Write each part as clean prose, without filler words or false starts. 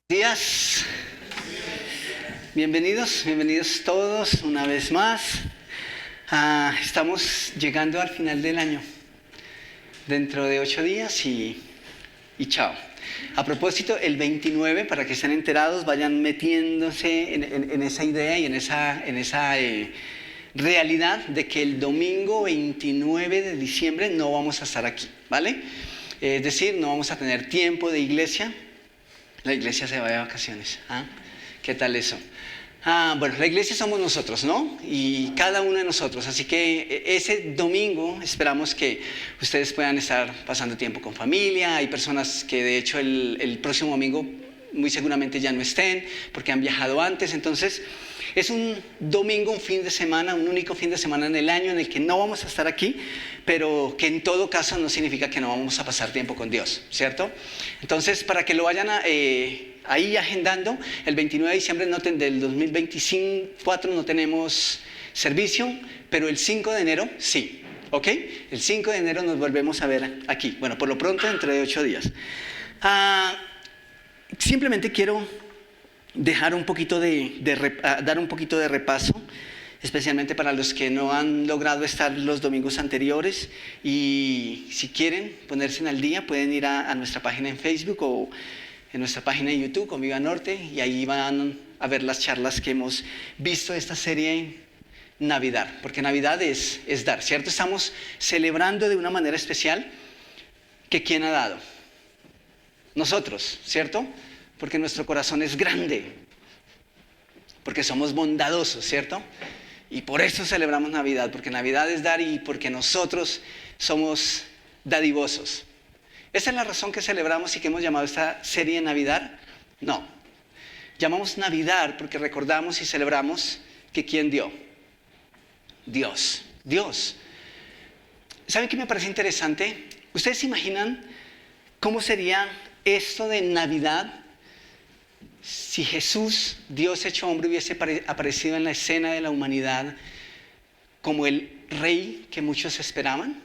Días, bienvenidos todos una vez más. Estamos llegando al final del año, dentro de 8 días y chao. A propósito, el 29, para que estén enterados, vayan metiéndose en esa idea y en esa realidad de que el domingo 29 de diciembre no vamos a estar aquí, ¿vale? Es decir, no vamos a tener tiempo de iglesia. La iglesia se va de vacaciones. ¿Qué tal eso? Bueno, la iglesia somos nosotros, ¿no? Y cada uno de nosotros. Así que ese domingo esperamos que ustedes puedan estar pasando tiempo con familia. Hay personas que de hecho el próximo domingo muy seguramente ya no estén porque han viajado antes. Entonces es un domingo, un fin de semana, un único fin de semana en el año en el que no vamos a estar aquí, pero que en todo caso no significa que no vamos a pasar tiempo con Dios, ¿cierto? Entonces, para que lo vayan ahí agendando, el 29 de diciembre del 2024 no tenemos servicio, pero el 5 de enero sí, ¿ok? El 5 de enero nos volvemos a ver aquí. Bueno, por lo pronto, dentro de 8 días. Simplemente quiero dejar dar un poquito de repaso, especialmente para los que no han logrado estar los domingos anteriores, y si quieren ponerse al día pueden ir a nuestra página en Facebook o en nuestra página de YouTube con Viva Norte, y ahí van a ver las charlas que hemos visto de esta serie Navidad, porque Navidad es dar, ¿cierto? Estamos celebrando de una manera especial que ¿quién ha dado? Nosotros, ¿cierto? Porque nuestro corazón es grande, porque somos bondadosos, ¿cierto? Y por eso celebramos Navidad, porque Navidad es dar y porque nosotros somos dadivosos. ¿Esa es la razón que celebramos y que hemos llamado esta serie Navidad? No. Llamamos Navidad porque recordamos y celebramos que ¿quién dio? Dios. Dios. ¿Saben qué me parece interesante? ¿Ustedes se imaginan cómo sería esto de Navidad si Jesús, Dios hecho hombre, hubiese aparecido en la escena de la humanidad como el rey que muchos esperaban?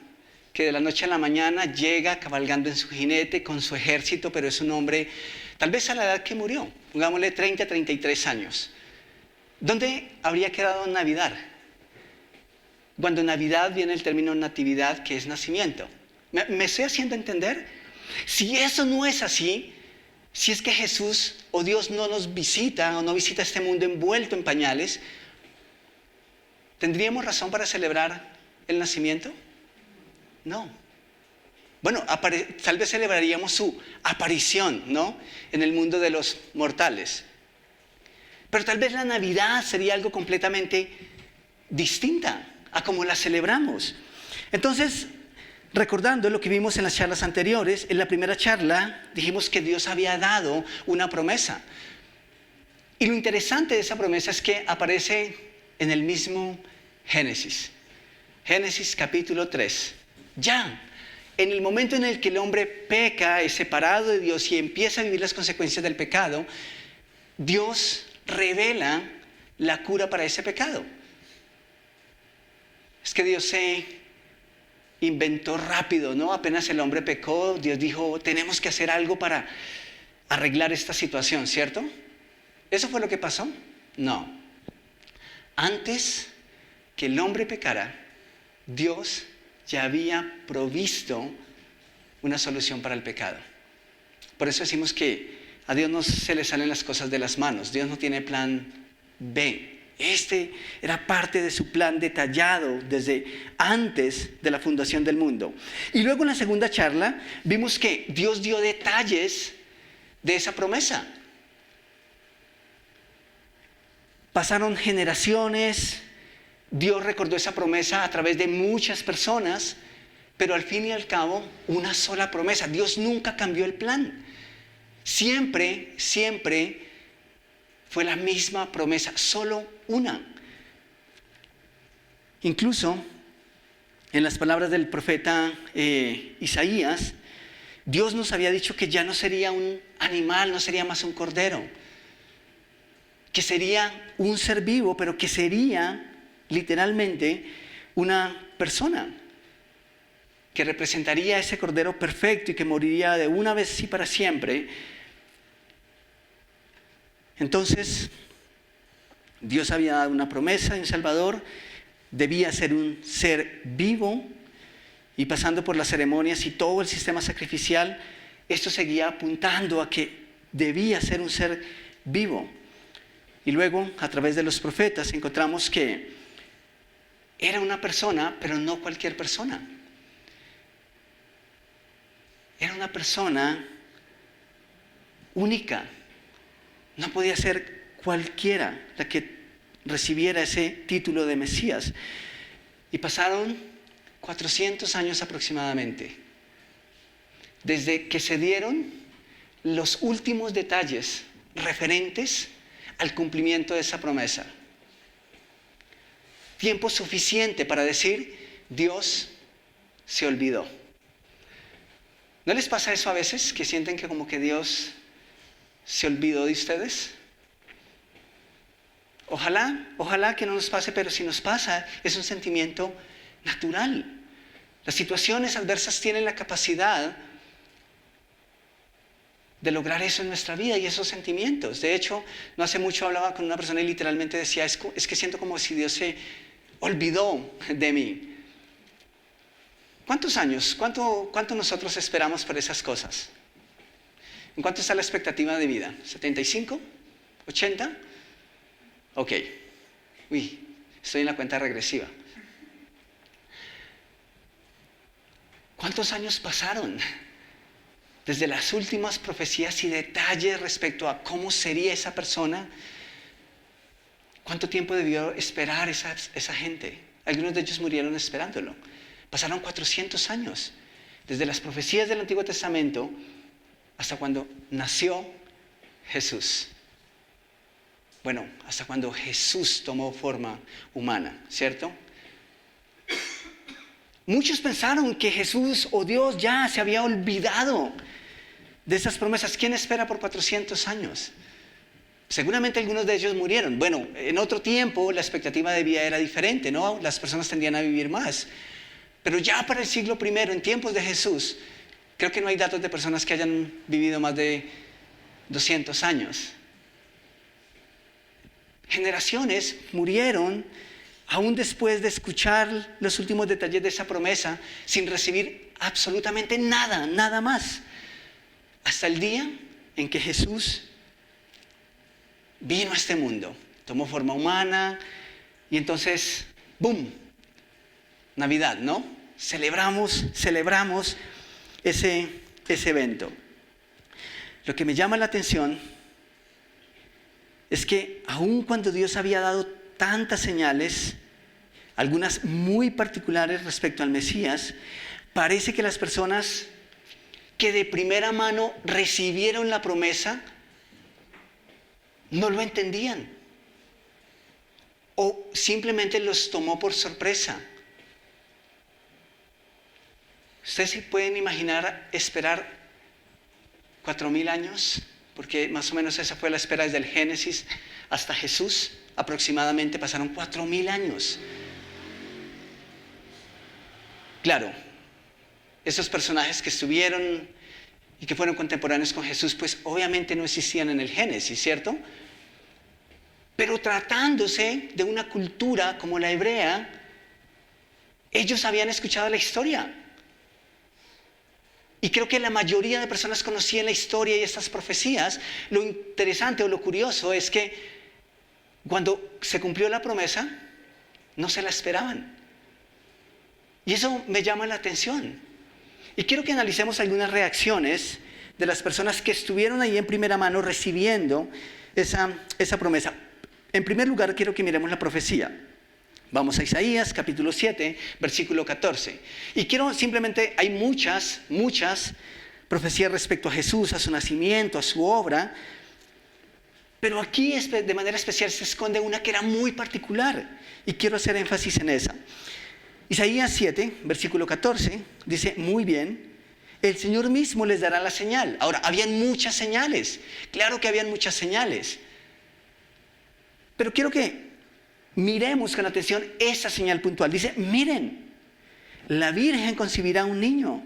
Que de la noche a la mañana llega cabalgando en su jinete con su ejército, pero es un hombre tal vez a la edad que murió, pongámosle 30, 33 años. ¿Dónde habría quedado Navidad? Cuando Navidad viene el término natividad, que es nacimiento. ¿Me estoy haciendo entender? Si eso no es así, si es que Jesús o Dios no nos visita o no visita este mundo envuelto en pañales, ¿tendríamos razón para celebrar el nacimiento? No. Bueno, tal vez celebraríamos su aparición, ¿no? En el mundo de los mortales. Pero tal vez la Navidad sería algo completamente distinta a como la celebramos. Entonces, recordando lo que vimos en las charlas anteriores, en la primera charla dijimos que Dios había dado una promesa. Y lo interesante de esa promesa es que aparece en el mismo Génesis. Génesis capítulo 3. Ya, en el momento en el que el hombre peca, es separado de Dios y empieza a vivir las consecuencias del pecado, Dios revela la cura para ese pecado. Es que Dios se inventó rápido, ¿no? Apenas el hombre pecó, Dios dijo, tenemos que hacer algo para arreglar esta situación, ¿cierto? ¿Eso fue lo que pasó? No. Antes que el hombre pecara, Dios ya había provisto una solución para el pecado. Por eso decimos que a Dios no se le salen las cosas de las manos. Dios no tiene plan B. Este era parte de su plan detallado desde antes de la fundación del mundo. Y luego en la segunda charla vimos que Dios dio detalles de esa promesa. Pasaron generaciones, Dios recordó esa promesa a través de muchas personas, pero al fin y al cabo una sola promesa. Dios nunca cambió el plan. Siempre fue la misma promesa, solo una. Incluso en las palabras del profeta Isaías, Dios nos había dicho que ya no sería un animal, no sería más un cordero, que sería un ser vivo, pero que sería literalmente una persona, que representaría ese cordero perfecto y que moriría de una vez y para siempre Entonces, Dios había dado una promesa de un Salvador, debía ser un ser vivo, y pasando por las ceremonias y todo el sistema sacrificial, esto seguía apuntando a que debía ser un ser vivo. Y luego, a través de los profetas, encontramos que era una persona, pero no cualquier persona. Era una persona única. No podía ser cualquiera la que recibiera ese título de Mesías. Y pasaron 400 años aproximadamente, desde que se dieron los últimos detalles referentes al cumplimiento de esa promesa. Tiempo suficiente para decir, Dios se olvidó. ¿No les pasa eso a veces, que sienten que como que Dios se olvidó de ustedes? Ojalá que no nos pase, pero si nos pasa, es un sentimiento natural. Las situaciones adversas tienen la capacidad de lograr eso en nuestra vida y esos sentimientos. De hecho, no hace mucho hablaba con una persona y literalmente decía, es que siento como si Dios se olvidó de mí. ¿Cuántos años? ¿Cuánto nosotros esperamos por esas cosas? ¿En cuánto está la expectativa de vida? ¿75? ¿80? Ok. Uy, estoy en la cuenta regresiva. ¿Cuántos años pasaron desde las últimas profecías y detalles respecto a cómo sería esa persona? ¿Cuánto tiempo debió esperar esa gente? Algunos de ellos murieron esperándolo. Pasaron 400 años, desde las profecías del Antiguo Testamento hasta cuando nació Jesús. Bueno, hasta cuando Jesús tomó forma humana, ¿cierto? Muchos pensaron que Jesús o Dios ya se había olvidado de esas promesas. ¿Quién espera por 400 años? Seguramente algunos de ellos murieron. Bueno, en otro tiempo la expectativa de vida era diferente, ¿no? Las personas tendían a vivir más. Pero ya para el siglo I, en tiempos de Jesús, creo que no hay datos de personas que hayan vivido más de 200 años. Generaciones murieron aún después de escuchar los últimos detalles de esa promesa, sin recibir absolutamente nada más. Hasta el día en que Jesús vino a este mundo, tomó forma humana y entonces, ¡boom! Navidad, ¿no? Celebramos ese evento. Lo que me llama la atención es que aun cuando Dios había dado tantas señales, algunas muy particulares respecto al Mesías, parece que las personas que de primera mano recibieron la promesa no lo entendían o simplemente los tomó por sorpresa. ¿Ustedes se pueden imaginar esperar 4,000 años? Porque más o menos esa fue la espera desde el Génesis hasta Jesús. Aproximadamente pasaron 4,000 años. Claro, esos personajes que estuvieron y que fueron contemporáneos con Jesús, pues obviamente no existían en el Génesis, ¿cierto? Pero tratándose de una cultura como la hebrea, ellos habían escuchado la historia. Y creo que la mayoría de personas conocían la historia y estas profecías. Lo interesante o lo curioso es que cuando se cumplió la promesa, no se la esperaban. Y eso me llama la atención. Y quiero que analicemos algunas reacciones de las personas que estuvieron ahí en primera mano recibiendo esa promesa. En primer lugar, quiero que miremos la profecía. Vamos a Isaías, capítulo 7, versículo 14. Y quiero simplemente, hay muchas profecías respecto a Jesús, a su nacimiento, a su obra. Pero aquí de manera especial se esconde una que era muy particular. Y quiero hacer énfasis en esa. Isaías 7, versículo 14, dice, muy bien, el Señor mismo les dará la señal. Ahora, habían muchas señales. Claro que habían muchas señales. Pero quiero que miremos con atención esa señal puntual. Dice, miren, la Virgen concebirá un niño.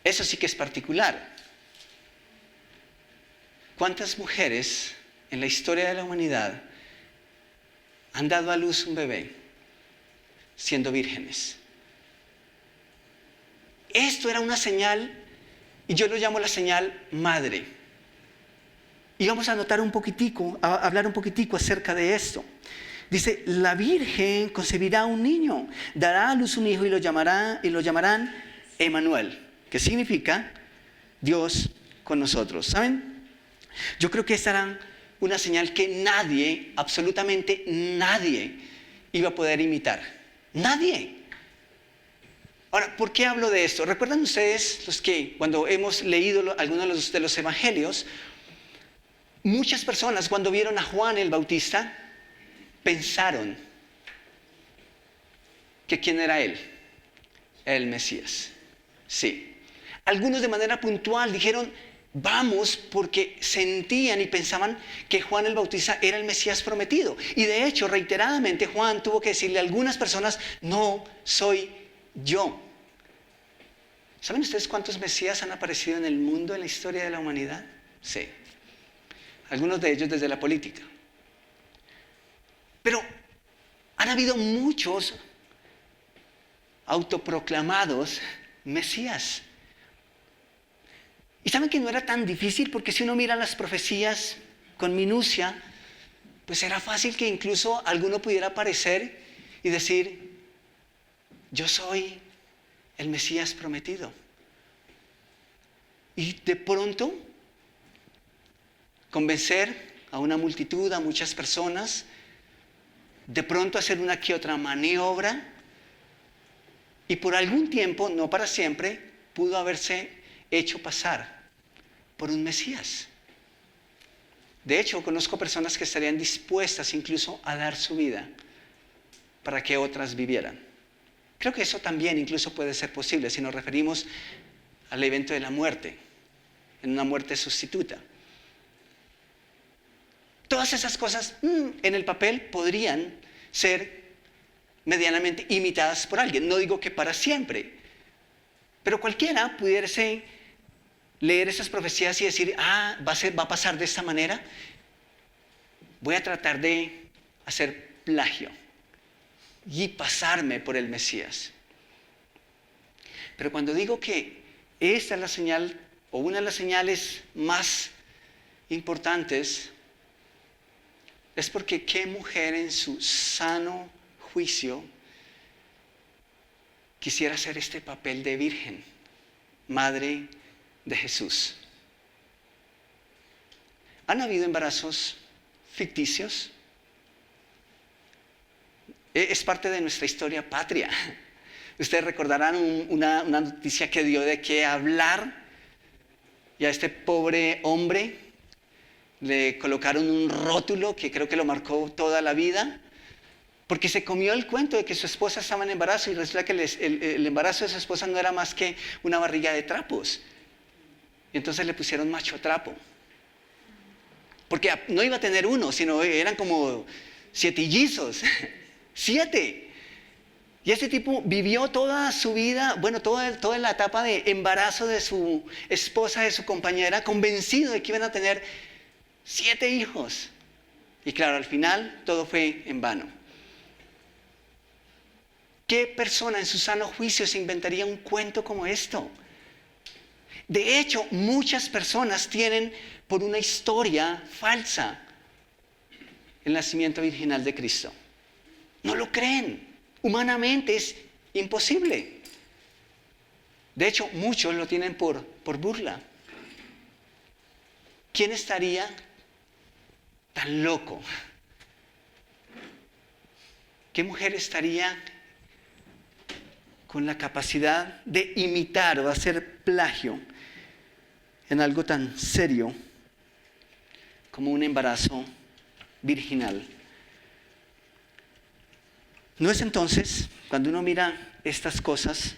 Eso sí que es particular. ¿Cuántas mujeres en la historia de la humanidad han dado a luz un bebé siendo vírgenes? Esto era una señal, y yo lo llamo la señal madre. Y vamos a hablar un poquitico acerca de esto. Dice, la Virgen concebirá un niño, dará a luz un hijo y lo llamarán Emmanuel, que significa Dios con nosotros. ¿Saben? Yo creo que esta era una señal que nadie, absolutamente nadie, iba a poder imitar. Nadie. Ahora, ¿por qué hablo de esto? ¿Recuerdan ustedes los que cuando hemos leído algunos de los evangelios, muchas personas cuando vieron a Juan el Bautista pensaron que quién era él? El Mesías. Sí. Algunos de manera puntual dijeron, vamos, porque sentían y pensaban que Juan el Bautista era el Mesías prometido. Y de hecho, reiteradamente, Juan tuvo que decirle a algunas personas, no soy yo. ¿Saben ustedes cuántos Mesías han aparecido en el mundo, en la historia de la humanidad? Sí. Algunos de ellos desde la política. Pero han habido muchos autoproclamados Mesías. Y saben que no era tan difícil, porque si uno mira las profecías con minucia, pues era fácil que incluso alguno pudiera aparecer y decir, yo soy el Mesías prometido. Y de pronto convencer a una multitud, a muchas personas, de pronto hacer una que otra maniobra, y por algún tiempo, no para siempre, pudo haberse hecho pasar por un Mesías. De hecho, conozco personas que estarían dispuestas incluso a dar su vida para que otras vivieran. Creo que eso también incluso puede ser posible si nos referimos al evento de la muerte, en una muerte sustituta. Todas esas cosas en el papel podrían ser medianamente imitadas por alguien. No digo que para siempre, pero cualquiera pudiese leer esas profecías y decir, va a pasar de esta manera. Voy a tratar de hacer plagio y pasarme por el Mesías. Pero cuando digo que esta es la señal, o una de las señales más importantes, es porque qué mujer en su sano juicio quisiera hacer este papel de virgen, madre de Jesús. ¿Han habido embarazos ficticios? Es parte de nuestra historia patria. Ustedes recordarán una noticia que dio de qué hablar, y a este pobre hombre le colocaron un rótulo que creo que lo marcó toda la vida, porque se comió el cuento de que su esposa estaba en embarazo, y resulta que el embarazo de su esposa no era más que una barriga de trapos. Y entonces le pusieron macho trapo. Porque no iba a tener uno, sino eran como 7 hijos. 7. Y este tipo vivió toda su vida, toda la etapa de embarazo de su esposa, de su compañera, convencido de que iban a tener 7 hijos. Y claro, al final todo fue en vano. ¿Qué persona en su sano juicio se inventaría un cuento como esto? De hecho, muchas personas tienen por una historia falsa el nacimiento virginal de Cristo. No lo creen. Humanamente es imposible. De hecho, muchos lo tienen por burla. ¿Quién estaría tan loco? ¿Qué mujer estaría con la capacidad de imitar o hacer plagio en algo tan serio como un embarazo virginal? ¿No es entonces, cuando uno mira estas cosas,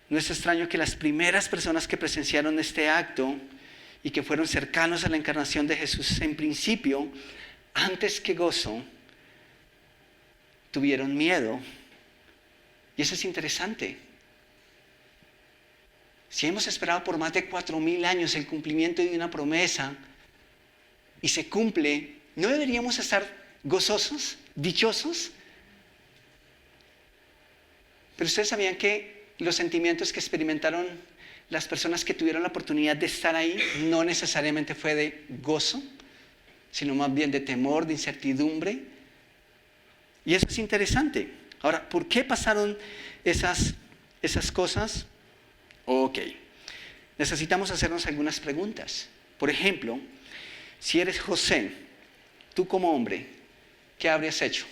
no es extraño que las primeras personas que presenciaron este acto y que fueron cercanos a la encarnación de Jesús, en principio, antes que gozo, tuvieron miedo? Y eso es interesante. Si hemos esperado por más de 4,000 años el cumplimiento de una promesa, y se cumple, ¿no deberíamos estar gozosos, dichosos? Pero ustedes sabían que los sentimientos que experimentaron las personas que tuvieron la oportunidad de estar ahí no necesariamente fue de gozo, sino más bien de temor, de incertidumbre. Y eso es interesante. Ahora, ¿por qué pasaron esas cosas? Ok, necesitamos hacernos algunas preguntas. Por ejemplo, si eres José, tú como hombre, ¿qué habrías hecho?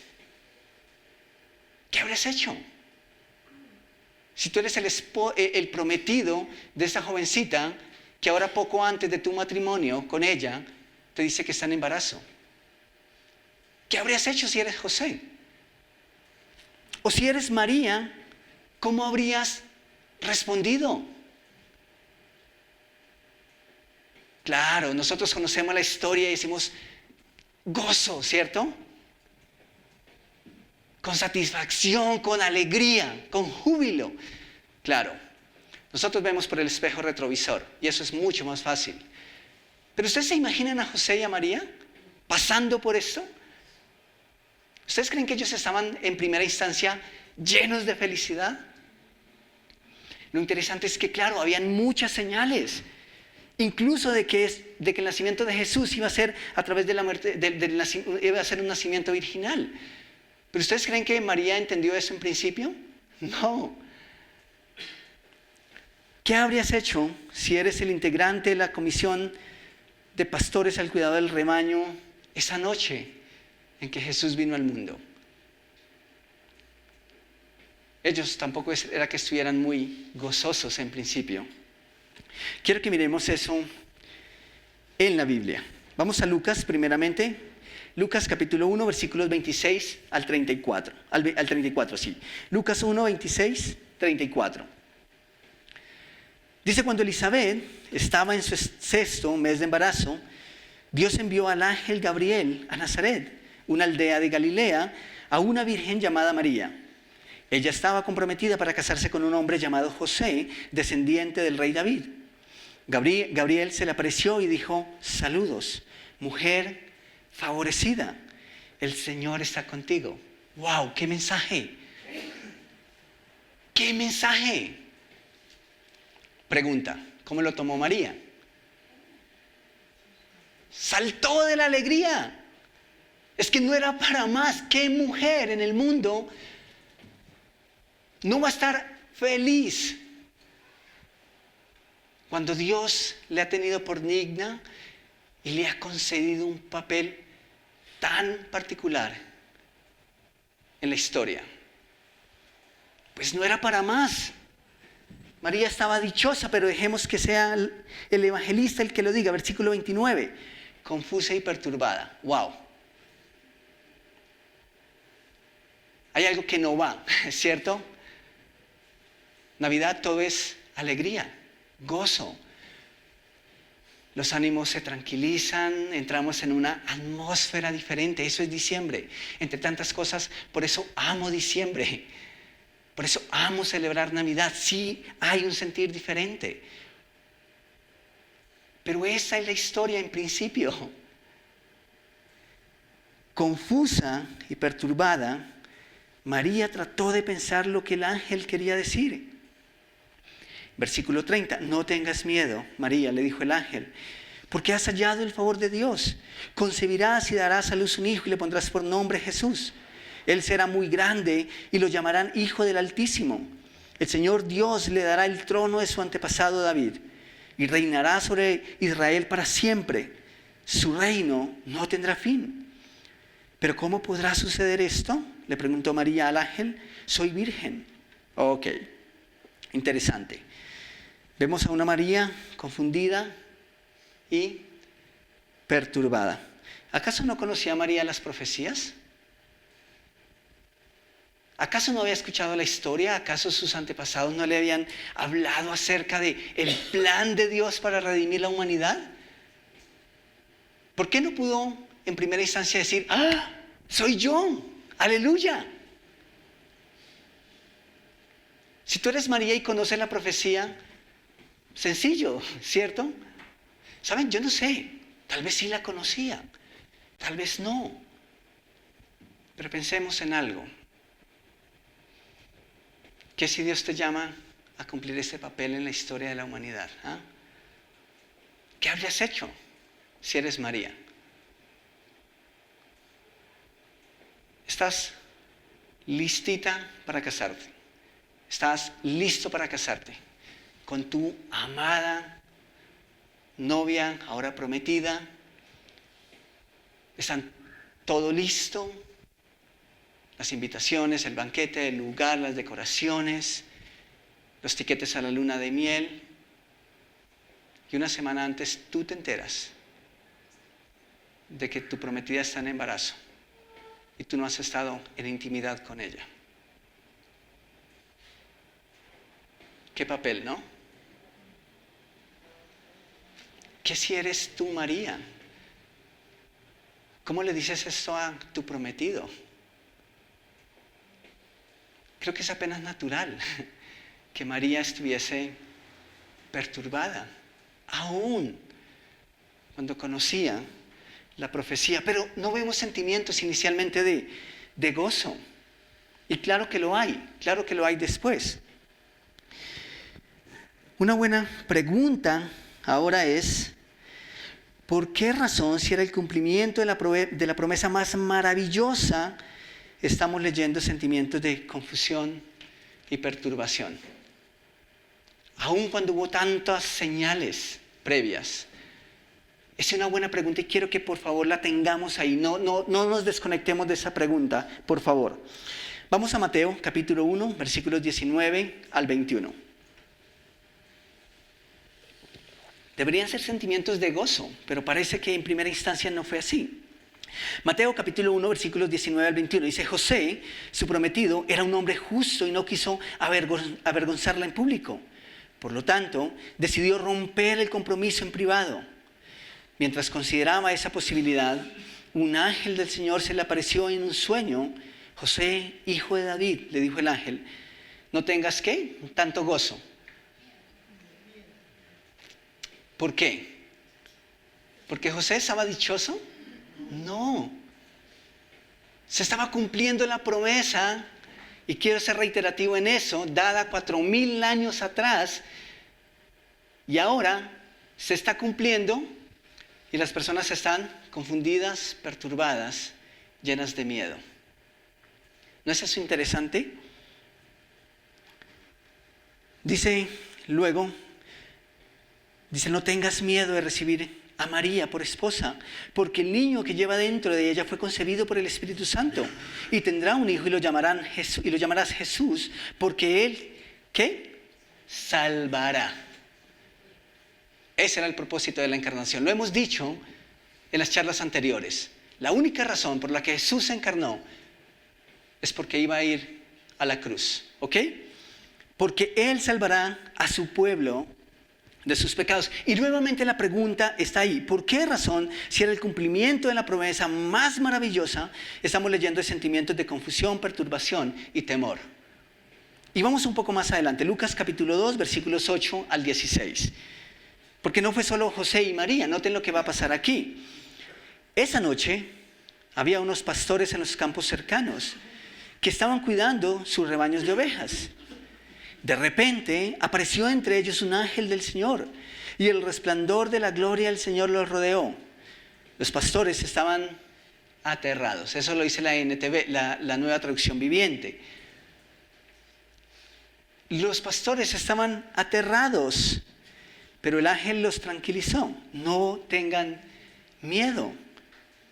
¿Qué habrías hecho? Si tú eres el prometido de esta jovencita, que ahora poco antes de tu matrimonio con ella, te dice que está en embarazo. ¿Qué habrías hecho si eres José? O si eres María, ¿cómo habrías respondido? Claro, nosotros conocemos la historia y decimos gozo, ¿cierto? Con satisfacción, con alegría, con júbilo. Claro, nosotros vemos por el espejo retrovisor y eso es mucho más fácil. Pero ¿ustedes se imaginan a José y a María pasando por esto? ¿Ustedes creen que ellos estaban en primera instancia llenos de felicidad? Lo interesante es que, claro, habían muchas señales. Incluso de que el nacimiento de Jesús iba a ser a través de la muerte, iba a ser un nacimiento virginal. ¿Pero ustedes creen que María entendió eso en principio? No. ¿Qué habrías hecho si eres el integrante de la comisión de pastores al cuidado del rebaño esa noche en que Jesús vino al mundo? Ellos tampoco era que estuvieran muy gozosos en principio. Quiero que miremos eso en la Biblia. Vamos a Lucas primeramente. Lucas capítulo 1, versículos 26 al 34. Al 34, sí. Lucas 1, 26, 34. Dice, cuando Elizabeth estaba en su sexto mes de embarazo, Dios envió al ángel Gabriel a Nazaret, una aldea de Galilea, a una virgen llamada María. Ella estaba comprometida para casarse con un hombre llamado José, descendiente del rey David. Gabriel se le apareció y dijo, saludos, mujer favorecida, el Señor está contigo. ¡Wow! ¡Qué mensaje! ¡Qué mensaje! Pregunta, ¿cómo lo tomó María? Saltó de la alegría. Es que no era para más. ¿Qué mujer en el mundo no va a estar feliz cuando Dios le ha tenido por digna y le ha concedido un papel tan particular en la historia? Pues no era para más. María estaba dichosa, pero dejemos que sea el evangelista el que lo diga. Versículo 29, confusa y perturbada. ¡Wow! Hay algo que no va, ¿cierto? Navidad todo es alegría, gozo. Los ánimos se tranquilizan, entramos en una atmósfera diferente. Eso es diciembre. Entre tantas cosas, por eso amo diciembre. Por eso amo celebrar Navidad. Sí, hay un sentir diferente. Pero esa es la historia en principio. Confusa y perturbada, María trató de pensar lo que el ángel quería decir. Versículo 30, no tengas miedo, María, le dijo el ángel, porque has hallado el favor de Dios. Concebirás y darás a luz un hijo y le pondrás por nombre Jesús. Él será muy grande y lo llamarán Hijo del Altísimo. El Señor Dios le dará el trono de su antepasado David y reinará sobre Israel para siempre. Su reino no tendrá fin. ¿Pero cómo podrá suceder esto?, le preguntó María al ángel. Soy virgen. Ok, interesante. Vemos a una María confundida y perturbada. ¿Acaso no conocía María las profecías? ¿Acaso no había escuchado la historia? ¿Acaso sus antepasados no le habían hablado acerca del plan de Dios para redimir la humanidad? ¿Por qué no pudo en primera instancia decir, soy yo, aleluya? Si tú eres María y conoces la profecía, sencillo, ¿cierto? ¿Saben? Yo no sé, Tal vez sí la conocía, tal vez no. Pero pensemos en algo. ¿Qué si Dios te llama a cumplir ese papel en la historia de la humanidad? ¿Ah? ¿Qué habrías hecho si eres María? ¿Estás listita para casarte? ¿Estás listo para casarte con tu amada novia, ahora prometida? ¿Están todo listo? Las invitaciones, el banquete, el lugar, las decoraciones, los tiquetes a la luna de miel. Y una semana antes tú te enteras de que tu prometida está en embarazo y tú no has estado en intimidad con ella. ¿Qué papel, no? ¿Qué si eres tú, María? ¿Cómo le dices esto a tu prometido? Creo que es apenas natural que María estuviese perturbada, aún cuando conocía la profecía. Pero no vemos sentimientos inicialmente de gozo. Y claro que lo hay después. Una buena pregunta ahora es, ¿por qué razón, si era el cumplimiento de la promesa más maravillosa, estamos leyendo sentimientos de confusión y perturbación? Aun cuando hubo tantas señales previas. Es una buena pregunta y quiero que por favor la tengamos ahí. No nos desconectemos de esa pregunta, por favor. Vamos a Mateo capítulo 1, versículos 19 al 21. Deberían ser sentimientos de gozo, pero parece que en primera instancia no fue así. Mateo capítulo 1, versículos 19 al 21, dice: José, su prometido, era un hombre justo y no quiso avergonzarla en público. Por lo tanto, decidió romper el compromiso en privado. Mientras consideraba esa posibilidad, un ángel del Señor se le apareció en un sueño. José, hijo de David, le dijo el ángel, no tengas ¿qué? Tanto gozo. ¿Por qué? ¿Porque José estaba dichoso? No. Se estaba cumpliendo la promesa, y quiero ser reiterativo en eso, dada 4000 años atrás, y ahora se está cumpliendo y las personas están confundidas, perturbadas, llenas de miedo. ¿No es eso interesante? Dice luego, no tengas miedo de recibir a María por esposa, porque el niño que lleva dentro de ella fue concebido por el Espíritu Santo, y tendrá un hijo y lo llamarás Jesús, porque él, ¿qué? Salvará. Ese era el propósito de la encarnación. Lo hemos dicho en las charlas anteriores. La única razón por la que Jesús se encarnó es porque iba a ir a la cruz, ¿ok? Porque Él salvará a su pueblo de sus pecados. Y nuevamente la pregunta está ahí. ¿Por qué razón, si era el cumplimiento de la promesa más maravillosa, estamos leyendo de sentimientos de confusión, perturbación y temor? Y vamos un poco más adelante. Lucas capítulo 2, versículos 8 al 16. Porque no fue solo José y María. Noten lo que va a pasar aquí. Esa noche había unos pastores en los campos cercanos que estaban cuidando sus rebaños de ovejas. De repente apareció entre ellos un ángel del Señor, y el resplandor de la gloria del Señor los rodeó. Los pastores estaban aterrados. Eso lo dice la NTV, la Nueva Traducción Viviente. Los pastores estaban aterrados, pero el ángel los tranquilizó. No tengan miedo,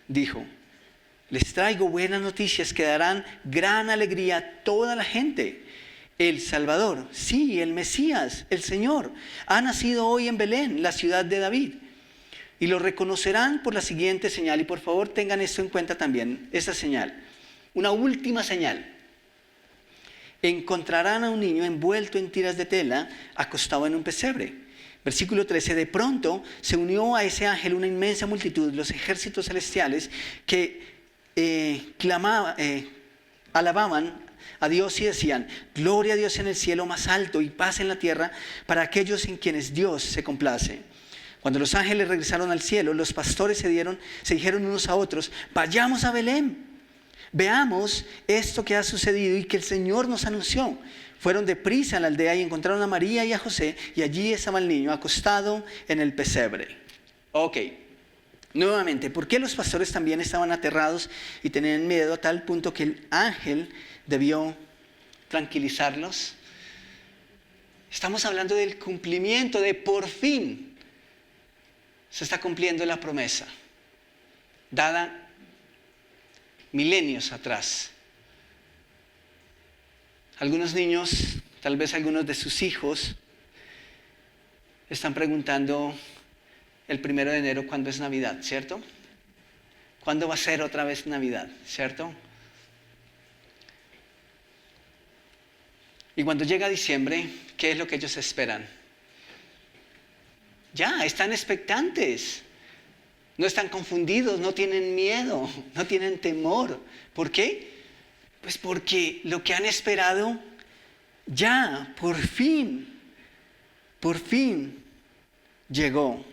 dijo. Les traigo buenas noticias que darán gran alegría a toda la gente. El Salvador, sí, el Mesías, el Señor, ha nacido hoy en Belén, la ciudad de David. Y lo reconocerán por la siguiente señal. Y por favor tengan esto en cuenta también, esta señal. Una última señal. Encontrarán a un niño envuelto en tiras de tela, acostado en un pesebre. Versículo 13. De pronto se unió a ese ángel una inmensa multitud de los ejércitos celestiales que alababan a Dios y decían: gloria a Dios en el cielo más alto y paz en la tierra para aquellos en quienes Dios se complace. Cuando los ángeles regresaron al cielo, los pastores se dijeron unos a otros: vayamos a Belén, veamos esto que ha sucedido y que el Señor nos anunció. Fueron deprisa a la aldea y encontraron a María y a José, y allí estaba el niño acostado en el pesebre. Ok, nuevamente, ¿por qué los pastores también estaban aterrados y tenían miedo a tal punto que el ángel debió tranquilizarlos? Estamos hablando del cumplimiento de por fin se está cumpliendo la promesa dada milenios atrás. Algunos niños, tal vez algunos de sus hijos, están preguntando el 1 de enero cuándo es Navidad, ¿cierto? ¿Cuándo va a ser otra vez Navidad, cierto? Y cuando llega diciembre, ¿qué es lo que ellos esperan? Ya, están expectantes. No están confundidos, no tienen miedo, no tienen temor. ¿Por qué? Pues porque lo que han esperado ya, por fin llegó.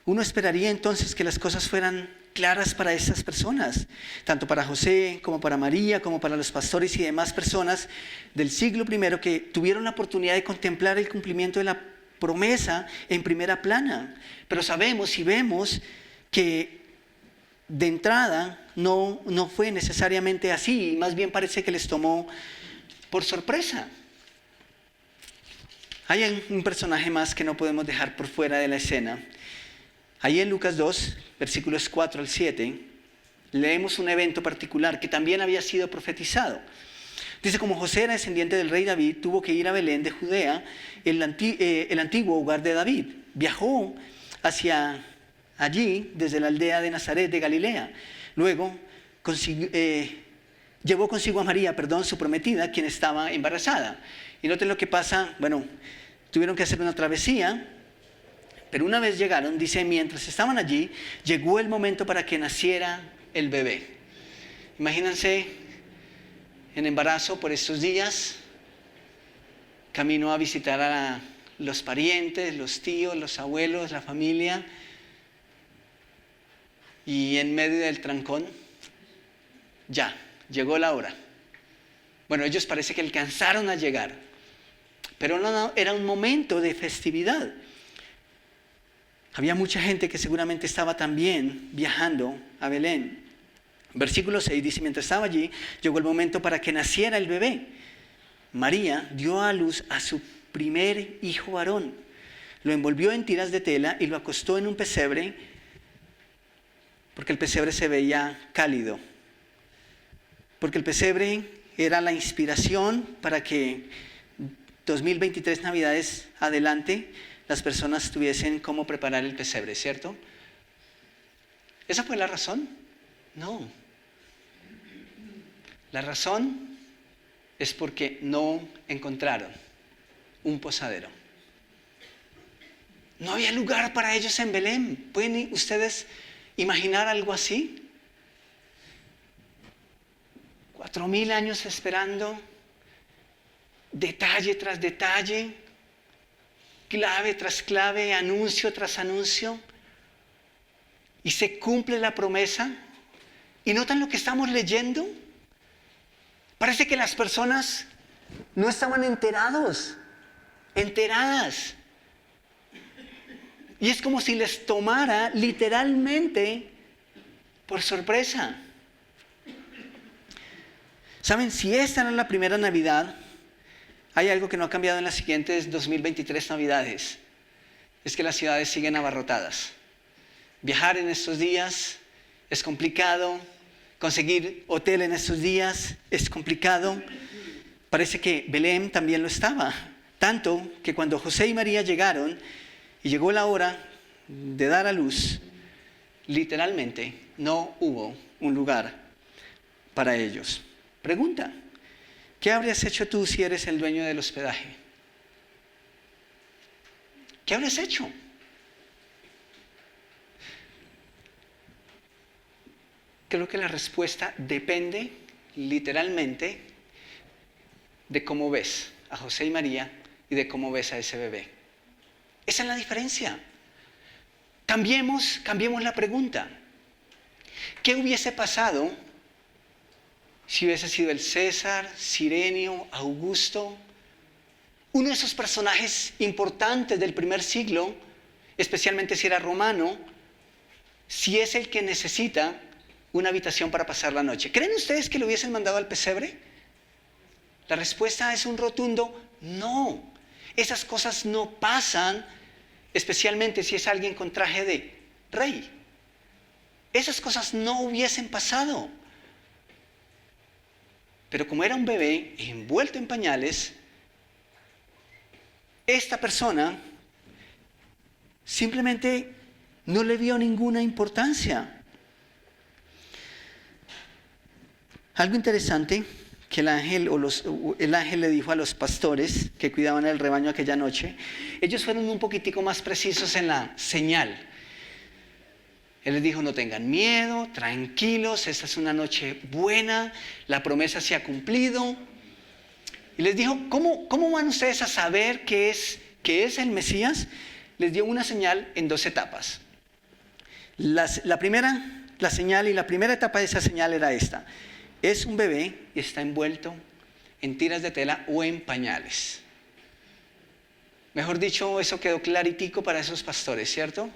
Uno esperaría entonces que las cosas fueran claras para esas personas, tanto para José como para María, como para los pastores y demás personas del siglo I que tuvieron la oportunidad de contemplar el cumplimiento de la promesa en primera plana. Pero sabemos y vemos que de entrada no fue necesariamente así, más bien parece que les tomó por sorpresa. Hay un personaje más que no podemos dejar por fuera de la escena. Ahí en Lucas 2, versículos 4 al 7, leemos un evento particular que también había sido profetizado. Dice: como José era descendiente del rey David, tuvo que ir a Belén de Judea, el antiguo hogar de David. Viajó hacia allí desde la aldea de Nazaret de Galilea. Luego llevó consigo a María, su prometida, quien estaba embarazada. Y noten lo que pasa. Bueno, tuvieron que hacer una travesía, pero una vez llegaron, dice, mientras estaban allí, llegó el momento para que naciera el bebé. Imagínense en embarazo por estos días, camino a visitar a los parientes, los tíos, los abuelos, la familia, y en medio del trancón, ya, llegó la hora. Bueno, ellos parece que alcanzaron a llegar, pero no, era un momento de festividad. Había mucha gente que seguramente estaba también viajando a Belén. Versículo 6 dice: mientras estaba allí, llegó el momento para que naciera el bebé. María dio a luz a su primer hijo varón. Lo envolvió en tiras de tela y lo acostó en un pesebre, porque el pesebre se veía cálido. Porque el pesebre era la inspiración para que 2023 Navidades adelante las personas tuviesen cómo preparar el pesebre, ¿cierto? ¿Esa fue la razón? No. La razón es porque no encontraron un posadero. No había lugar para ellos en Belén. ¿Pueden ustedes imaginar algo así? 4,000 años esperando, detalle tras detalle, clave tras clave, anuncio tras anuncio, y se cumple la promesa. ¿Y notan lo que estamos leyendo? Parece que las personas no estaban enteradas. Y es como si les tomara literalmente por sorpresa. ¿Saben? Si esta no es la primera Navidad, hay algo que no ha cambiado en las siguientes 2023 Navidades. Es que las ciudades siguen abarrotadas. Viajar en estos días es complicado. Conseguir hotel en estos días es complicado. Parece que Belén también lo estaba. Tanto que cuando José y María llegaron y llegó la hora de dar a luz, literalmente no hubo un lugar para ellos. Pregunta: ¿qué habrías hecho tú si eres el dueño del hospedaje? ¿Qué habrías hecho? Creo que la respuesta depende literalmente de cómo ves a José y María y de cómo ves a ese bebé. Esa es la diferencia. Cambiemos la pregunta. ¿Qué hubiese pasado si hubiese sido el César, Cirenio, Augusto? Uno de esos personajes importantes del primer siglo, especialmente si era romano, si es el que necesita una habitación para pasar la noche. ¿Creen ustedes que lo hubiesen mandado al pesebre? La respuesta es un rotundo no. Esas cosas no pasan, especialmente si es alguien con traje de rey. Esas cosas no hubiesen pasado. Pero como era un bebé envuelto en pañales, esta persona simplemente no le dio ninguna importancia. Algo interesante que el ángel le dijo a los pastores que cuidaban el rebaño aquella noche, ellos fueron un poquitico más precisos en la señal. Él les dijo: no tengan miedo, tranquilos, esta es una noche buena, la promesa se ha cumplido. Y les dijo: ¿cómo van ustedes a saber que es el Mesías? Les dio una señal en 2 etapas. La primera, la señal y la primera etapa de esa señal era esta: es un bebé y está envuelto en tiras de tela o en pañales. Mejor dicho, eso quedó claritico para esos pastores, ¿cierto?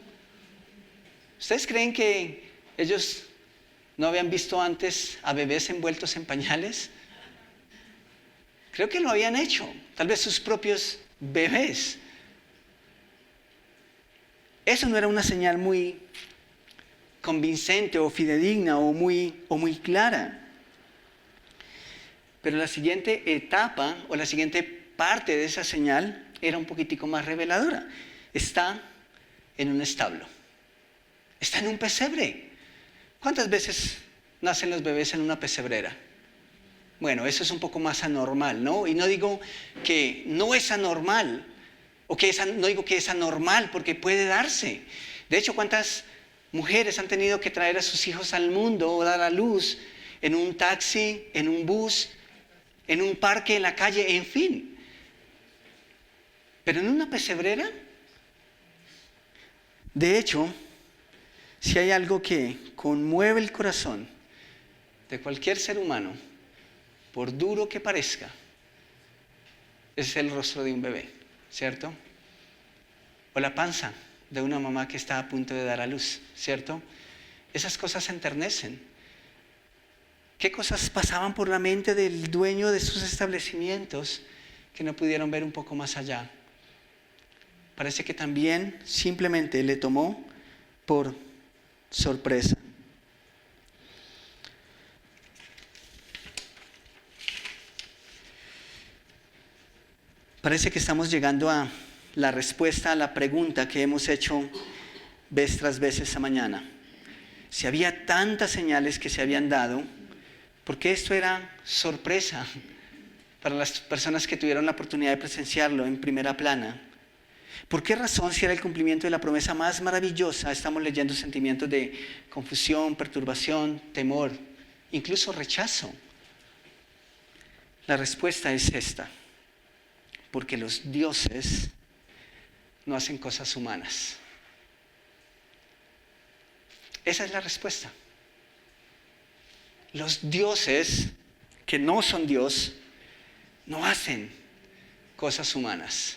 ¿Ustedes creen que ellos no habían visto antes a bebés envueltos en pañales? Creo que lo habían hecho, tal vez sus propios bebés. Eso no era una señal muy convincente o fidedigna o muy clara. Pero la siguiente etapa o la siguiente parte de esa señal era un poquitico más reveladora. Está en un establo. Está en un pesebre. ¿Cuántas veces nacen los bebés en una pesebrera? Bueno, eso es un poco más anormal, ¿no? Y no digo que no es anormal, no digo que es anormal, porque puede darse. De hecho, ¿cuántas mujeres han tenido que traer a sus hijos al mundo o dar a luz en un taxi, en un bus, en un parque, en la calle, en fin? Pero en una pesebrera, de hecho, si hay algo que conmueve el corazón de cualquier ser humano, por duro que parezca, es el rostro de un bebé, ¿cierto? O la panza de una mamá que está a punto de dar a luz, ¿cierto? Esas cosas enternecen. ¿Qué cosas pasaban por la mente del dueño de esos establecimientos que no pudieron ver un poco más allá? Parece que también simplemente le tomó por sorpresa. Parece que estamos llegando a la respuesta a la pregunta que hemos hecho vez tras vez esta mañana. Si había tantas señales que se habían dado, ¿por qué esto era sorpresa para las personas que tuvieron la oportunidad de presenciarlo en primera plana? ¿Por qué razón, si era el cumplimiento de la promesa más maravillosa, estamos leyendo sentimientos de confusión, perturbación, temor, incluso rechazo? La respuesta es esta: porque los dioses no hacen cosas humanas. Esa es la respuesta. Los dioses que no son Dios no hacen cosas humanas.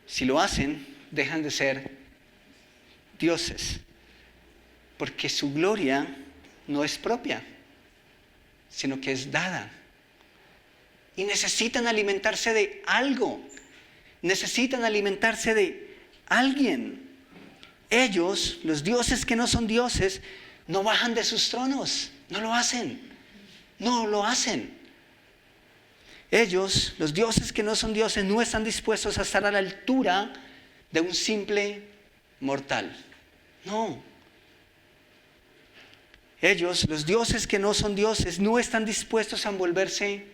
Si lo hacen, dejan de ser dioses, porque su gloria no es propia, sino que es dada. Y necesitan alimentarse de algo, necesitan alimentarse de alguien. Ellos, los dioses que no son dioses, no bajan de sus tronos, no lo hacen. Ellos, los dioses que no son dioses, no están dispuestos a estar a la altura de un simple mortal. No. Ellos, los dioses que no son dioses, no están dispuestos a envolverse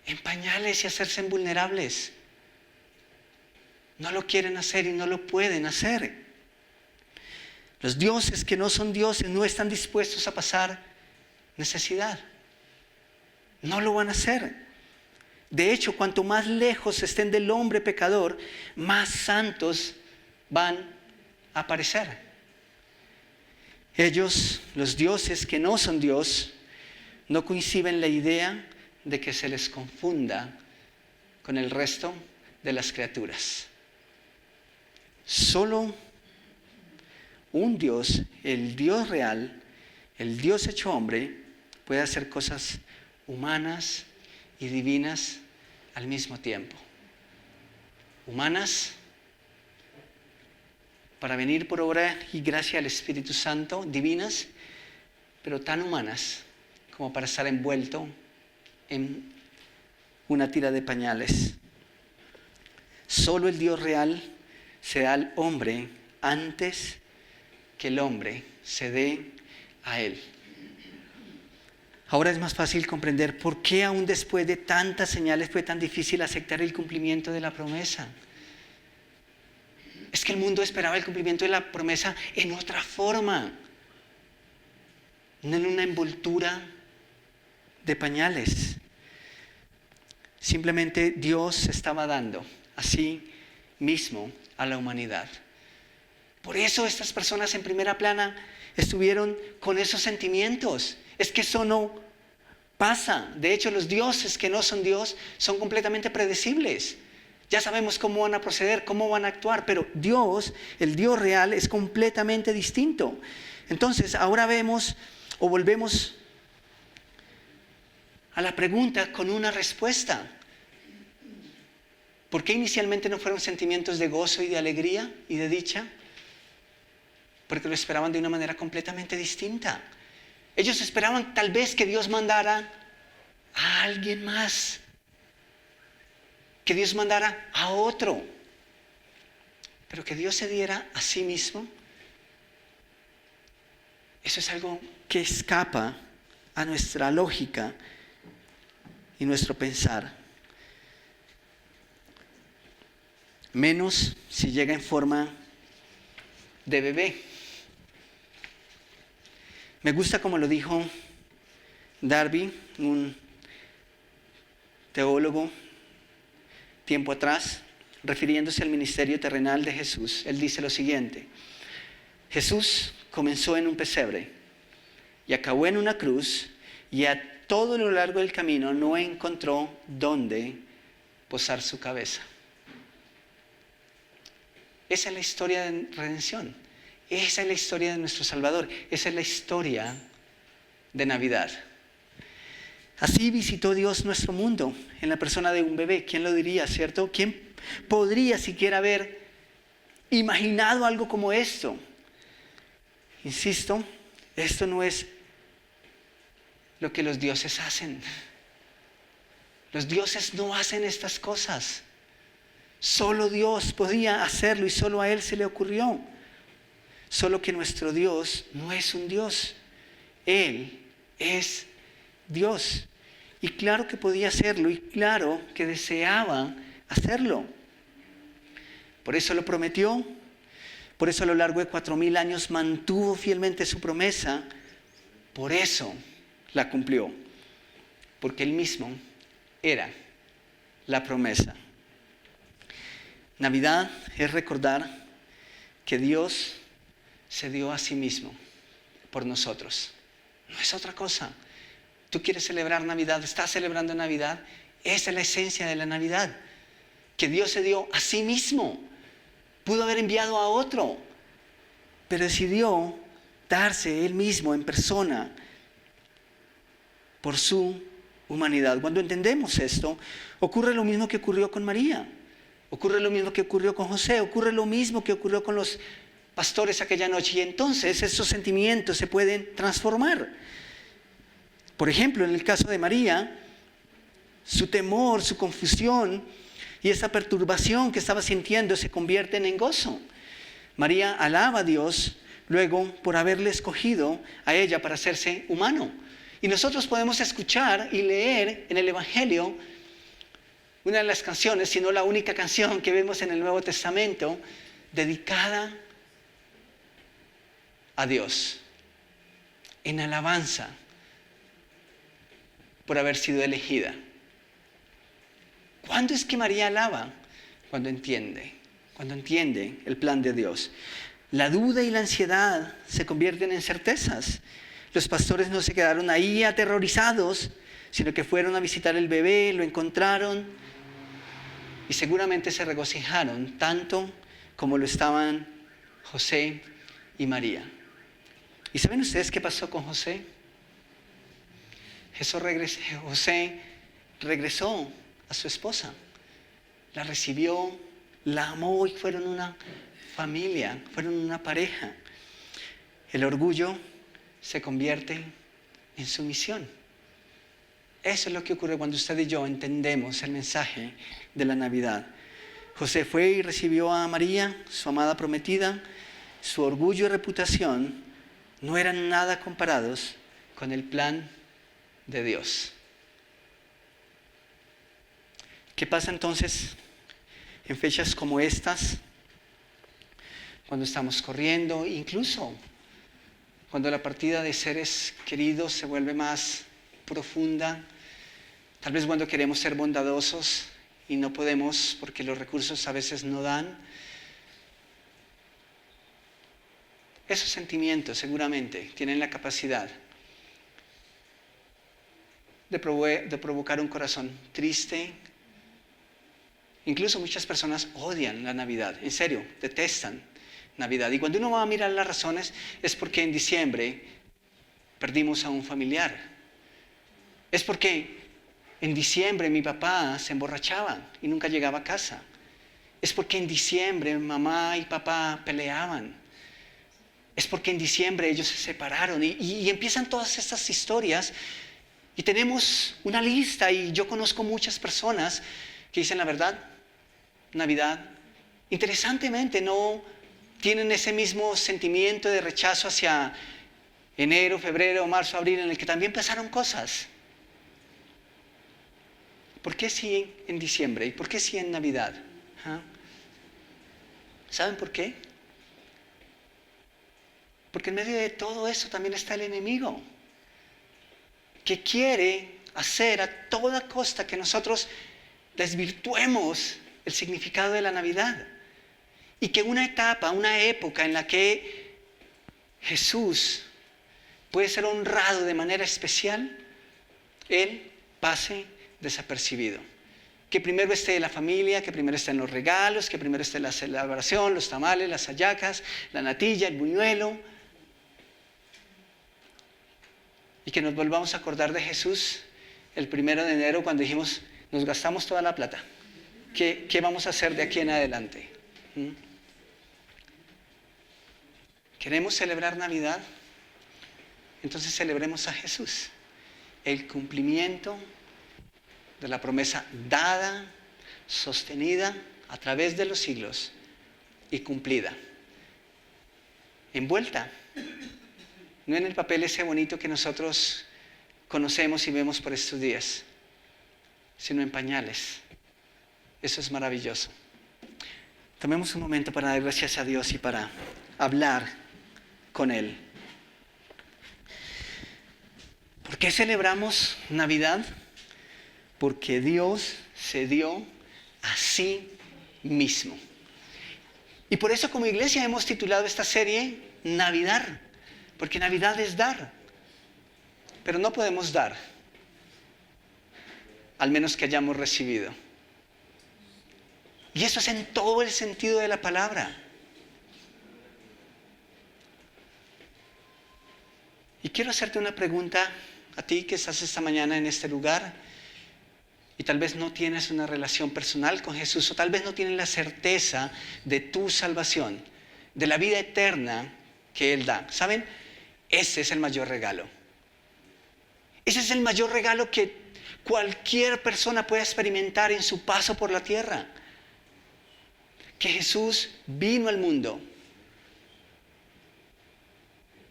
en pañales y hacerse vulnerables. No lo quieren hacer y no lo pueden hacer. Los dioses que no son dioses no están dispuestos a pasar necesidad. No lo van a hacer. De hecho, cuanto más lejos estén del hombre pecador, más santos van aparecer. Ellos, los dioses que no son Dios, no conciben la idea de que se les confunda con el resto de las criaturas. Solo un Dios, el Dios real, el Dios hecho hombre, puede hacer cosas humanas y divinas al mismo tiempo. Humanas para venir por obra y gracia del Espíritu Santo, divinas, pero tan humanas como para estar envuelto en una tira de pañales. Solo el Dios real se da al hombre antes que el hombre se dé a él. Ahora es más fácil comprender por qué aún después de tantas señales fue tan difícil aceptar el cumplimiento de la promesa. Es que el mundo esperaba el cumplimiento de la promesa en otra forma, no en una envoltura de pañales. Simplemente Dios se estaba dando a sí mismo a la humanidad. Por eso estas personas en primera plana estuvieron con esos sentimientos. Es que eso no pasa. De hecho, los dioses que no son Dios son completamente predecibles. Ya sabemos cómo van a proceder, cómo van a actuar, pero Dios, el Dios real, es completamente distinto. Entonces, ahora vemos o volvemos a la pregunta con una respuesta. ¿Por qué inicialmente no fueron sentimientos de gozo y de alegría y de dicha? Porque lo esperaban de una manera completamente distinta. Ellos esperaban tal vez que Dios mandara a alguien más, que Dios mandara a otro, pero que Dios se diera a sí mismo. Eso es algo que escapa a nuestra lógica y nuestro pensar. Menos si llega en forma de bebé. Me gusta como lo dijo Darby, un teólogo, tiempo atrás, refiriéndose al ministerio terrenal de Jesús. Él dice lo siguiente: Jesús comenzó en un pesebre y acabó en una cruz, y a todo lo largo del camino no encontró dónde posar su cabeza. Esa es la historia de redención. Esa es la historia de nuestro Salvador. Esa es la historia de Navidad. Así visitó Dios nuestro mundo en la persona de un bebé. ¿Quién lo diría, cierto? ¿Quién podría siquiera haber imaginado algo como esto? Insisto, esto no es lo que los dioses hacen. Los dioses no hacen estas cosas. Solo Dios podía hacerlo y solo a Él se le ocurrió. Solo que nuestro Dios no es un Dios. Él es Dios. Y claro que podía hacerlo y claro que deseaba hacerlo. Por eso lo prometió. Por eso a lo largo de 4,000 años mantuvo fielmente su promesa. Por eso la cumplió. Porque Él mismo era la promesa. Navidad es recordar que Dios se dio a sí mismo por nosotros. No es otra cosa. Tú quieres celebrar Navidad, estás celebrando Navidad. Esa es la esencia de la Navidad. Que Dios se dio a sí mismo. Pudo haber enviado a otro, pero decidió darse Él mismo en persona por su humanidad. Cuando entendemos esto, ocurre lo mismo que ocurrió con María. Ocurre lo mismo que ocurrió con José. Ocurre lo mismo que ocurrió con los pastores aquella noche. Y entonces esos sentimientos se pueden transformar. Por ejemplo, en el caso de María, su temor, su confusión y esa perturbación que estaba sintiendo se convierten en gozo. María alaba a Dios luego por haberle escogido a ella para hacerse humano. Y nosotros podemos escuchar y leer en el Evangelio una de las canciones, si no la única canción que vemos en el Nuevo Testamento, dedicada a Dios, en alabanza por haber sido elegida. ¿Cuándo es que María alaba? Cuando entiende el plan de Dios. La duda y la ansiedad se convierten en certezas. Los pastores no se quedaron ahí aterrorizados, sino que fueron a visitar el bebé, lo encontraron y seguramente se regocijaron tanto como lo estaban José y María. ¿Y saben ustedes qué pasó con José? José regresó a su esposa, la recibió, la amó y fueron una familia, fueron una pareja. El orgullo se convierte en sumisión. Eso es lo que ocurre cuando usted y yo entendemos el mensaje de la Navidad. José fue y recibió a María, su amada prometida. Su orgullo y reputación no eran nada comparados con el plan de Dios. ¿Qué pasa entonces en fechas como estas? Cuando estamos corriendo, incluso cuando la partida de seres queridos se vuelve más profunda, tal vez cuando queremos ser bondadosos y no podemos porque los recursos a veces no dan. Esos sentimientos seguramente tienen la capacidad de provocar un corazón triste. Incluso muchas personas odian la Navidad, en serio, detestan Navidad. Y cuando uno va a mirar las razones es porque en diciembre perdimos a un familiar. Es porque en diciembre mi papá se emborrachaba y nunca llegaba a casa. Es porque en diciembre mamá y papá peleaban. Es porque en diciembre ellos se separaron y empiezan todas estas historias y tenemos una lista y yo conozco muchas personas que dicen la verdad, Navidad, interesantemente no tienen ese mismo sentimiento de rechazo hacia enero, febrero, marzo, abril, en el que también pasaron cosas. ¿Por qué sí en diciembre y por qué sí en Navidad? ¿Saben por qué? Porque en medio de todo eso también está el enemigo, que quiere hacer a toda costa que nosotros desvirtuemos el significado de la Navidad. Y que una etapa, una época en la que Jesús puede ser honrado de manera especial, Él pase desapercibido. Que primero esté la familia, que primero estén los regalos, que primero esté la celebración, los tamales, las hallacas, la natilla, el buñuelo. Y que nos volvamos a acordar de Jesús el 1 de enero cuando dijimos, nos gastamos toda la plata. ¿Qué vamos a hacer de aquí en adelante? ¿Queremos celebrar Navidad? Entonces celebremos a Jesús. El cumplimiento de la promesa dada, sostenida a través de los siglos y cumplida. Envuelta. No en el papel ese bonito que nosotros conocemos y vemos por estos días, sino en pañales. Eso es maravilloso. Tomemos un momento para dar gracias a Dios y para hablar con Él. ¿Por qué celebramos Navidad? Porque Dios se dio a sí mismo. Y por eso como iglesia hemos titulado esta serie Navidad. Porque Navidad es dar, pero no podemos dar, al menos que hayamos recibido. Y eso es en todo el sentido de la palabra. Y quiero hacerte una pregunta a ti que estás esta mañana en este lugar y tal vez no tienes una relación personal con Jesús o tal vez no tienes la certeza de tu salvación, de la vida eterna que Él da. ¿Saben? Ese es el mayor regalo. Ese es el mayor regalo que cualquier persona puede experimentar en su paso por la tierra. Que Jesús vino al mundo.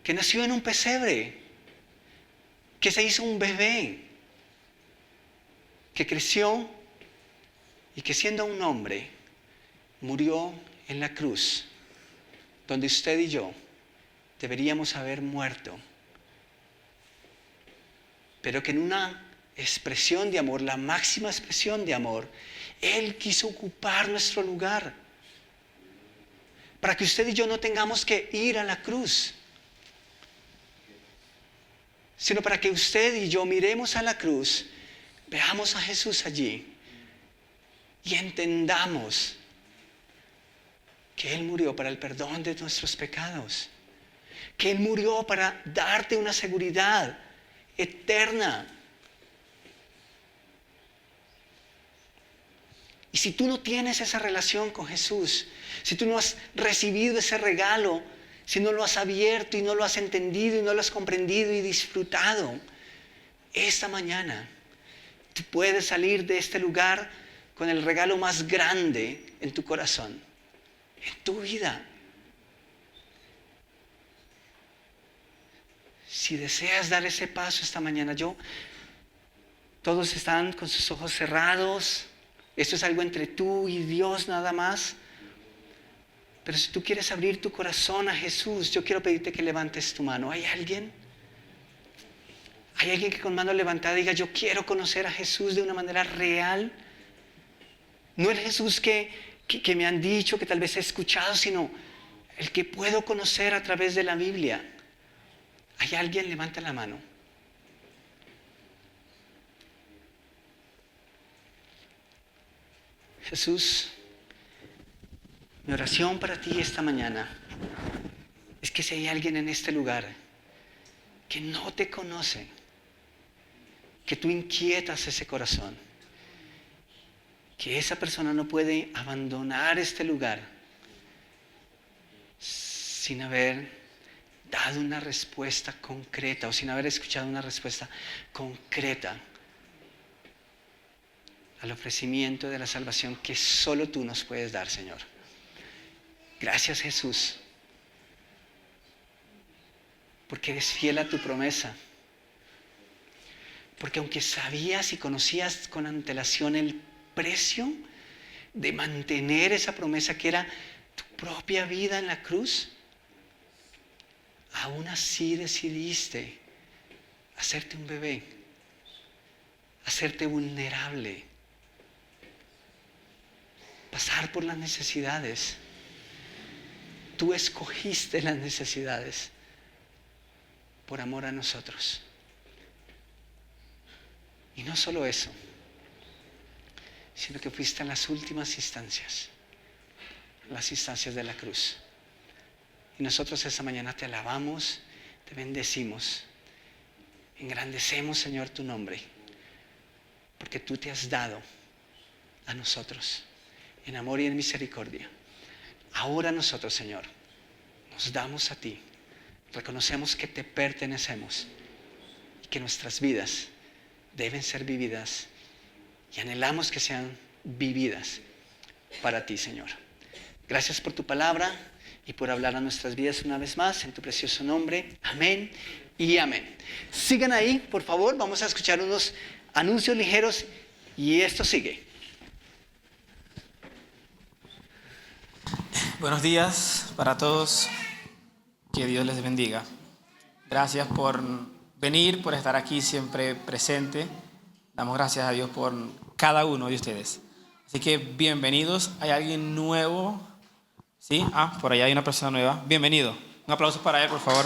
Que nació en un pesebre. Que se hizo un bebé. Que creció y que siendo un hombre murió en la cruz. Donde usted y yo deberíamos haber muerto, pero que en una expresión de amor, la máxima expresión de amor, Él quiso ocupar nuestro lugar para que usted y yo no tengamos que ir a la cruz, sino para que usted y yo miremos a la cruz, veamos a Jesús allí y entendamos que Él murió para el perdón de nuestros pecados, que Él murió para darte una seguridad eterna. Y si tú no tienes esa relación con Jesús, si tú no has recibido ese regalo, si no lo has abierto y no lo has entendido y no lo has comprendido y disfrutado, esta mañana tú puedes salir de este lugar con el regalo más grande en tu corazón, en tu vida. Si deseas dar ese paso esta mañana, todos están con sus ojos cerrados. Esto es algo entre tú y Dios nada más. Pero si tú quieres abrir tu corazón a Jesús, yo quiero pedirte que levantes tu mano. ¿Hay alguien? ¿Hay alguien que con mano levantada diga, yo quiero conocer a Jesús de una manera real? No el Jesús que me han dicho, que tal vez he escuchado, sino el que puedo conocer a través de la Biblia. ¿Hay alguien? Levanta la mano. Jesús, mi oración para ti esta mañana es que si hay alguien en este lugar que no te conoce, que tú inquietas ese corazón, que esa persona no puede abandonar este lugar sin haber dado una respuesta concreta o sin haber escuchado una respuesta concreta al ofrecimiento de la salvación que solo tú nos puedes dar, Señor. Gracias, Jesús, porque eres fiel a tu promesa. Porque aunque sabías y conocías con antelación el precio de mantener esa promesa que era tu propia vida en la cruz, aún así decidiste hacerte un bebé, hacerte vulnerable, pasar por las necesidades. Tú escogiste las necesidades por amor a nosotros. Y no solo eso, sino que fuiste a las últimas instancias, las instancias de la cruz. Y nosotros esta mañana te alabamos, te bendecimos, engrandecemos, Señor, tu nombre, porque tú te has dado a nosotros en amor y en misericordia. Ahora nosotros, Señor, nos damos a ti, reconocemos que te pertenecemos y que nuestras vidas deben ser vividas y anhelamos que sean vividas para ti, Señor. Gracias por tu palabra y por hablar a nuestras vidas una vez más, en tu precioso nombre. Amén y amén. Sigan ahí, por favor, vamos a escuchar unos anuncios ligeros y esto sigue. Buenos días para todos, que Dios les bendiga. Gracias por venir, por estar aquí siempre presente. Damos gracias a Dios por cada uno de ustedes. Así que bienvenidos. ¿Hay alguien nuevo? ¿Sí? Por allá hay una persona nueva. Bienvenido. Un aplauso para él, por favor.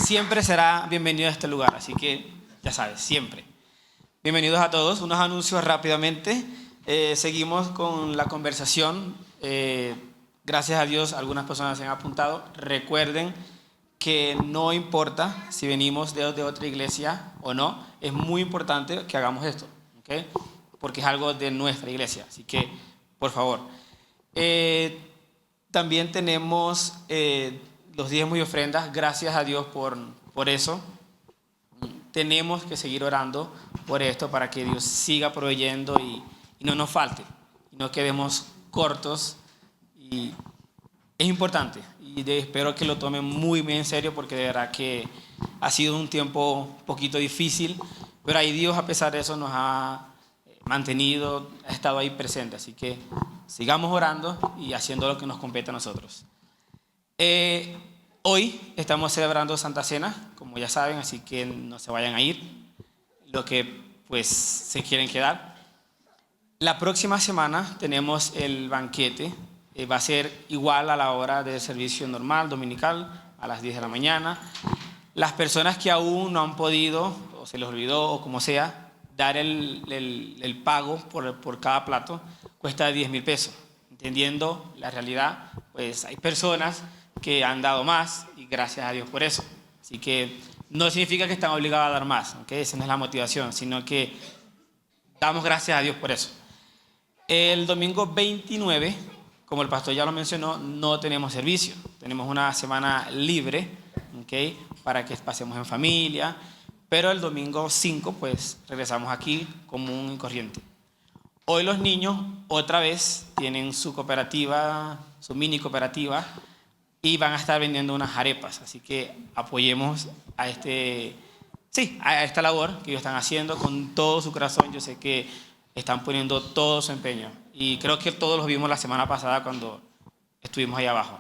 Siempre será bienvenido a este lugar, así que ya sabes, siempre. Bienvenidos a todos. Unos anuncios rápidamente. Seguimos con la conversación. Gracias a Dios, algunas personas se han apuntado. Recuerden que no importa si venimos de otra iglesia o no. Es muy importante que hagamos esto, ¿okay? Porque es algo de nuestra iglesia. Así que, por favor. También tenemos los diezmos y ofrendas. Gracias a Dios por eso. Tenemos que seguir orando por esto para que Dios siga proveyendo y no nos falte, y no quedemos cortos. Y es importante y espero que lo tomen muy bien en serio, porque de verdad que ha sido un tiempo un poquito difícil, pero ahí Dios, a pesar de eso, nos ha mantenido, ha estado ahí presente. Así que sigamos orando y haciendo lo que nos compete a nosotros. Hoy estamos celebrando Santa Cena, como ya saben, así que no se vayan a ir, lo que pues se quieren quedar. La próxima semana tenemos el banquete. Va a ser igual a la hora del servicio normal, dominical, a las 10 de la mañana. Las personas que aún no han podido, o se les olvidó, o como sea, dar el pago por cada plato, cuesta 10,000 pesos. Entendiendo la realidad, pues hay personas que han dado más y gracias a Dios por eso. Así que no significa que están obligados a dar más, ¿okay? Esa no es la motivación, sino que damos gracias a Dios por eso. El domingo 29, como el pastor ya lo mencionó, no tenemos servicio. Tenemos una semana libre, ¿okay? Para que pasemos en familia, pero el domingo 5 pues regresamos aquí común y corriente. Hoy los niños otra vez tienen su cooperativa, su mini cooperativa, y van a estar vendiendo unas arepas, así que apoyemos a esta labor que ellos están haciendo con todo su corazón. Yo sé que están poniendo todo su empeño y creo que todos los vimos la semana pasada cuando estuvimos ahí abajo.